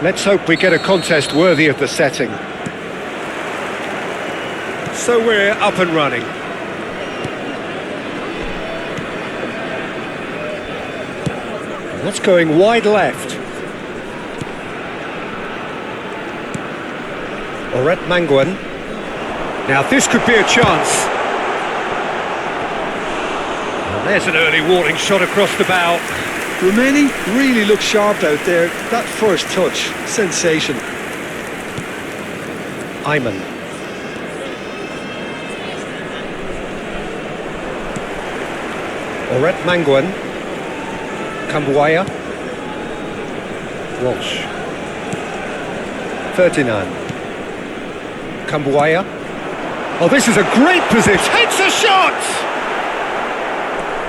Let's hope we get a contest worthy of the setting. So we're up and running. That's going wide left. Oret Mangwan. Now this could be a chance. And there's an early warning shot across the bow. Romani really looks sharp out there. That first touch, sensation. Ayman. Oret Mangwan. Kambuaya. Walsh. Ferdinand. Kambuaya. Oh, this is a great position. Hits a shot!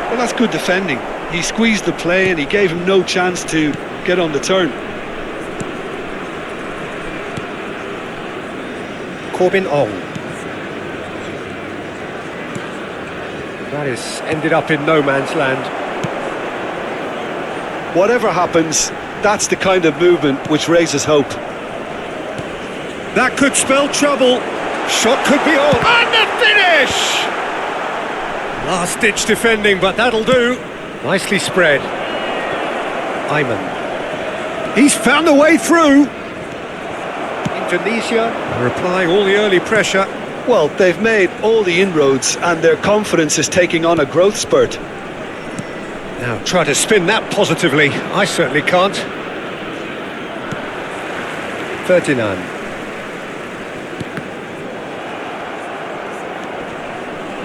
Well, that's good defending. He squeezed the play and he gave him no chance to get on the turn. Corbin Ong. That is ended up in no man's land. Whatever happens, that's the kind of movement which raises hope. That could spell trouble. Shot could be on. And the finish! Last-ditch defending, but that'll do. Nicely spread. Ayman. He's found a way through. Indonesia are applying all the early pressure. Well, they've made all the inroads and their confidence is taking on a growth spurt. Now try to spin that positively. I certainly can't. Ferdinand.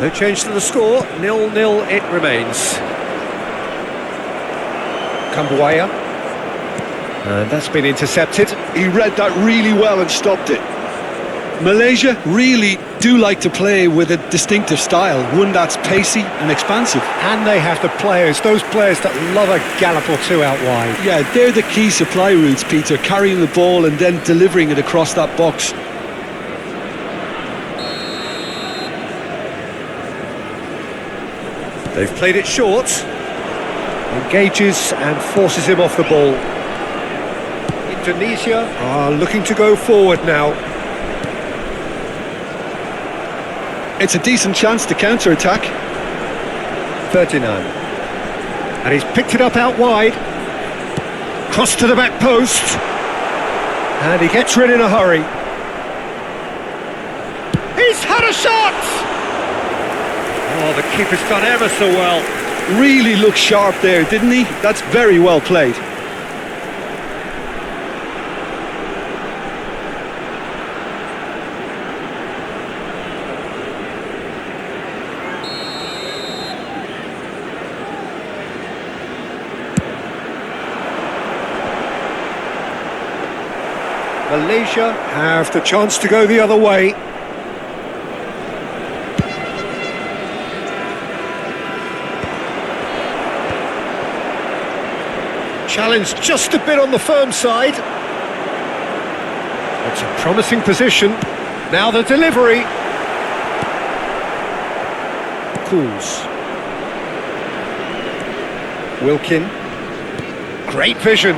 No change to the score. 0-0 it remains. Kambuaya. And that's been intercepted. He read that really well and stopped it. Malaysia really do like to play with a distinctive style, one that's pacey and expansive. And they have the players, those players that love a gallop or two out wide. Yeah, they're the key supply routes, Peter, carrying the ball and then delivering it across that box. They've played it short. Engages and forces him off the ball. Indonesia are looking to go forward now. It's a decent chance to counter-attack. Ferdinand. And he's picked it up out wide. Cross to the back post. And he gets rid in a hurry. He's had a shot! Oh, the keeper's done ever so well. Really looked sharp there, didn't he? That's very well played. Malaysia have the chance to go the other way. Challenge just a bit on the firm side. It's a promising position. Now the delivery. Cools. Wilkin. Great vision.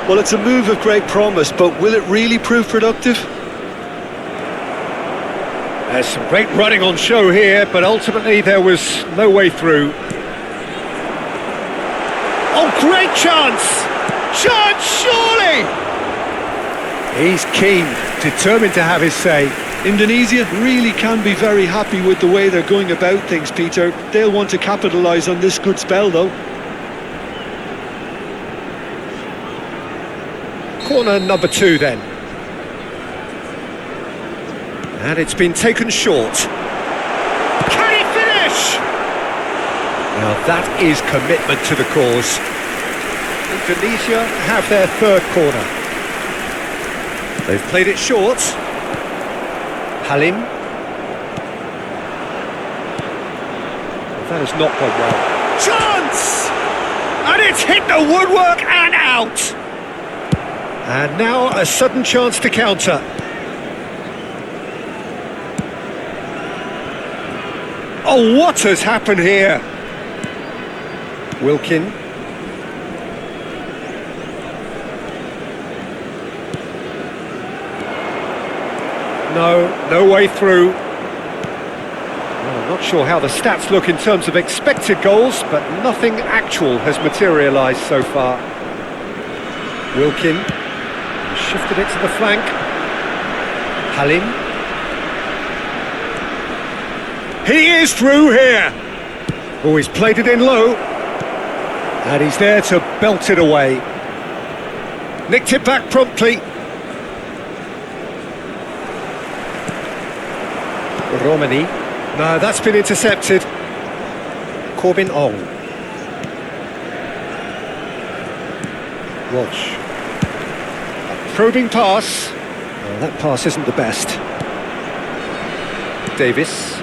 Well, it's a move of great promise, but will it really prove productive? There's some great running on show here, but ultimately there was no way through. Oh, great chance! Chance, surely! He's keen, determined to have his say. Indonesia really can be very happy with the way they're going about things, Peter. They'll want to capitalise on this good spell, though. Corner number 2 then. And it's been taken short. Can he finish? Now that is commitment to the cause. Indonesia have their third corner. They've played it short. Halim. That has not gone well. Chance! And it's hit the woodwork and out! And now a sudden chance to counter. Oh, what has happened here? Wilkin. No way through. Well, I'm not sure how the stats look in terms of expected goals, but nothing actual has materialised so far. Wilkin shifted it to the flank. Halim. He is through here. Oh, he's played it in low. And he's there to belt it away. Nicked it back promptly. Romani. No, that's been intercepted. Corbin Ong. Walsh. A probing pass. Oh, that pass isn't the best. Davis.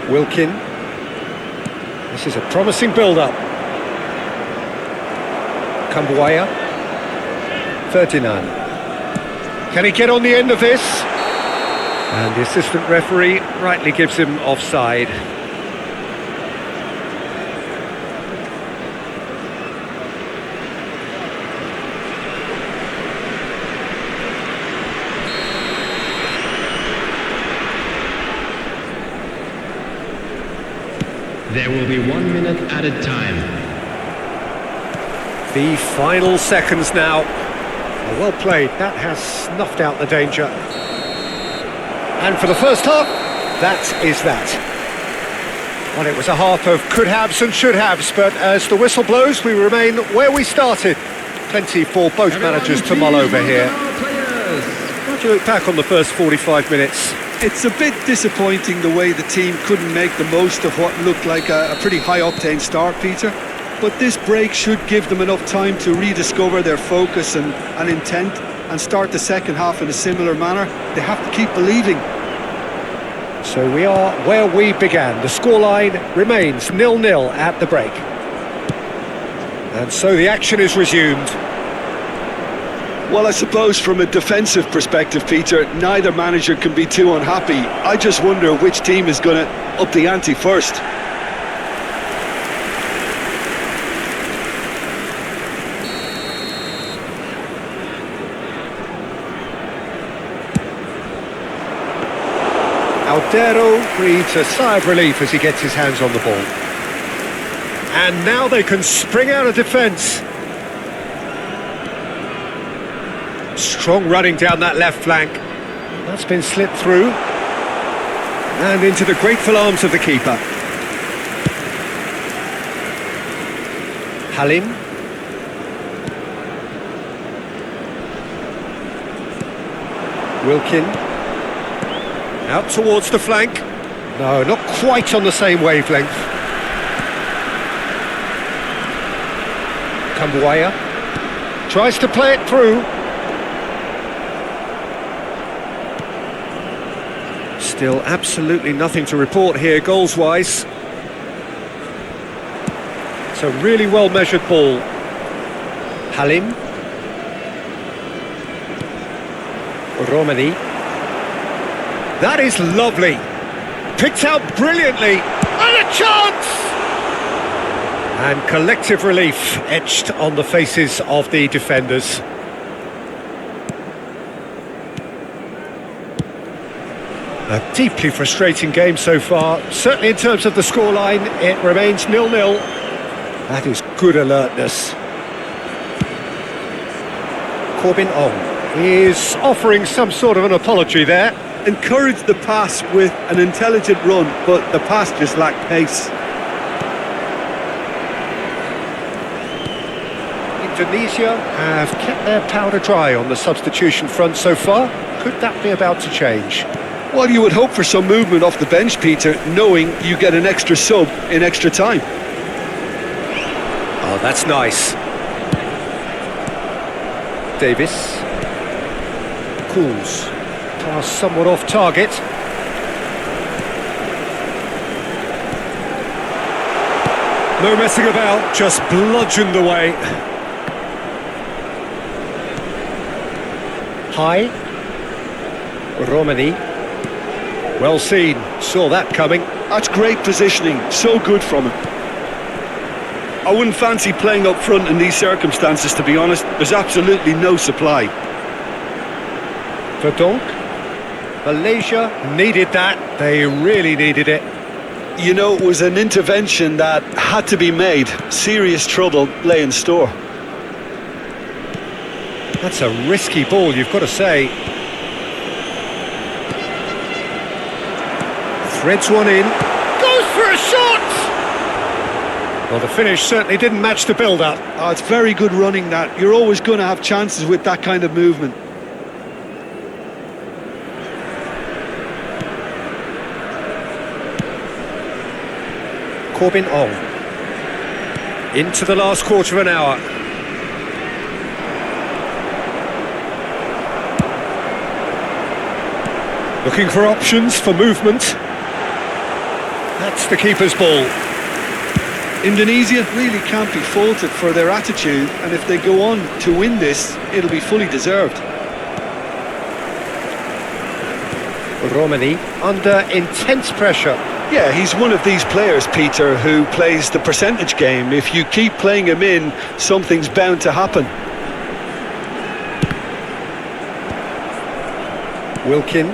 Wilkin. This is a promising build-up. Kambuaya. Ferdinand. Can he get on the end of this? And the assistant referee rightly gives him offside. There will be 1 minute added time. The final seconds now. Oh, well played, that has snuffed out the danger. And for the first half, that is that. Well, it was a half of could-haves and should-haves, but as the whistle blows, we remain where we started. Plenty for both managers to mull over here. How do you look back on the first 45 minutes? It's a bit disappointing the way the team couldn't make the most of what looked like a pretty high-octane start, Peter. But this break should give them enough time to rediscover their focus and intent and start the second half in a similar manner. They have to keep believing. So we are where we began. The scoreline remains 0-0 at the break. And so the action is resumed. Well, I suppose from a defensive perspective, Peter, neither manager can be too unhappy. I just wonder which team is going to up the ante first. Aldero breathes a sigh of relief as he gets his hands on the ball. And now they can spring out of defence. Strong running down that left flank. That's been slipped through. And into the grateful arms of the keeper. Halim. Wilkin. Out towards the flank. No, not quite on the same wavelength. Kambuaya. Tries to play it through. Still absolutely nothing to report here goals-wise. It's a really well-measured ball. Halim. Romani. That is lovely. Picked out brilliantly. And a chance! And collective relief etched on the faces of the defenders. A deeply frustrating game so far. Certainly in terms of the scoreline, it remains 0-0. That is good alertness. Corbin Ong is offering some sort of an apology there. Encouraged the pass with an intelligent run, but the pass just lacked pace. Indonesia have kept their powder dry on the substitution front so far. Could that be about to change? Well, you would hope for some movement off the bench, Peter, knowing you get an extra sub in extra time. Oh, that's nice. Davis. Cools. Pass somewhat off target. No messing about, just bludgeoned away. High. Romani. Well seen, saw that coming. That's great positioning, so good from him. I wouldn't fancy playing up front in these circumstances, to be honest. There's absolutely no supply. Verdonk. Malaysia needed that. They really needed it. You know, it was an intervention that had to be made. Serious trouble lay in store. That's a risky ball, you've got to say. Threads one in. Goes for a shot! Well, the finish certainly didn't match the build-up. Oh, it's very good running that. You're always going to have chances with that kind of movement. Corbin Ong. Into the last quarter of an hour. Looking for options for movement. That's the keeper's ball. Indonesia really can't be faulted for their attitude, and if they go on to win this, it'll be fully deserved. Romani under intense pressure. Yeah, he's one of these players, Peter, who plays the percentage game. If you keep playing him in, something's bound to happen. Wilkin.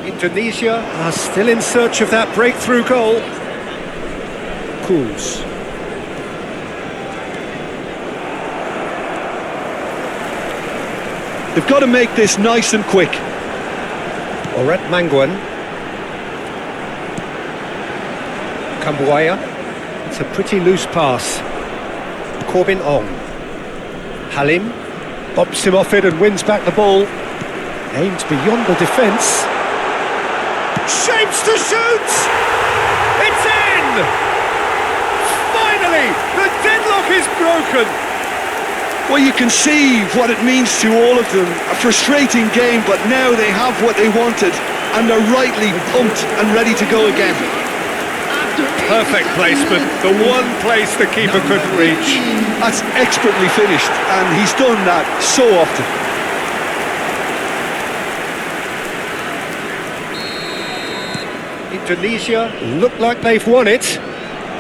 Indonesia are still in search of that breakthrough goal. Kuz. They've got to make this nice and quick. Oret Mangwan. Kambuaya. It's a pretty loose pass. Corbin Ong. Halim bobs him off it and wins back the ball. Aims beyond the defence. Shapes to shoot! It's in! Finally, the deadlock is broken. Well, you can see what it means to all of them. A frustrating game, but now they have what they wanted, and they're rightly pumped and ready to go again. Perfect placement, the one place the keeper couldn't reach. That's expertly finished, and he's done that so often. Indonesia look like they've won it,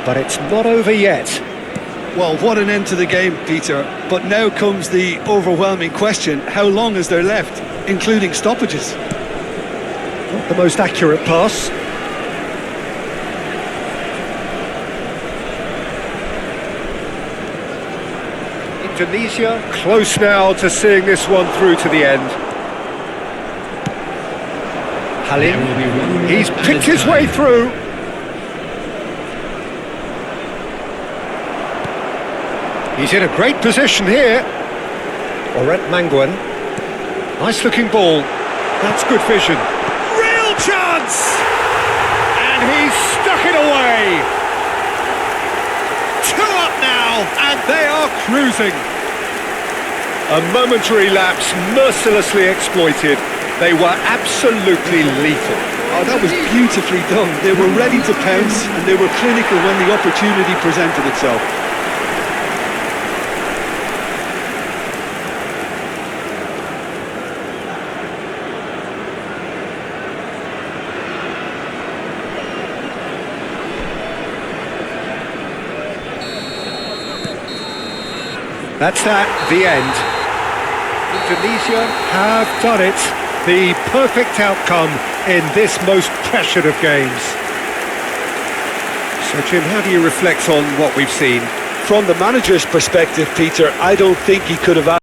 but it's not over yet. Well, what an end to the game, Peter. But now comes the overwhelming question: how long is there left, including stoppages? Not the most accurate pass. Indonesia close now to seeing this one through to the end. Halim, he's picked his way through. He's in a great position here. Oret Mangwan. Nice looking ball. That's good vision. Real chance! And he's stuck it away. 2 up now, and they are cruising. A momentary lapse mercilessly exploited. They were absolutely lethal. Oh, that was beautifully done. They were ready to pounce, and they were clinical when the opportunity presented itself. That's that, the end. Indonesia have done it. The perfect outcome in this most pressured of games. So, Jim, how do you reflect on what we've seen? From the manager's perspective, Peter, I don't think he could have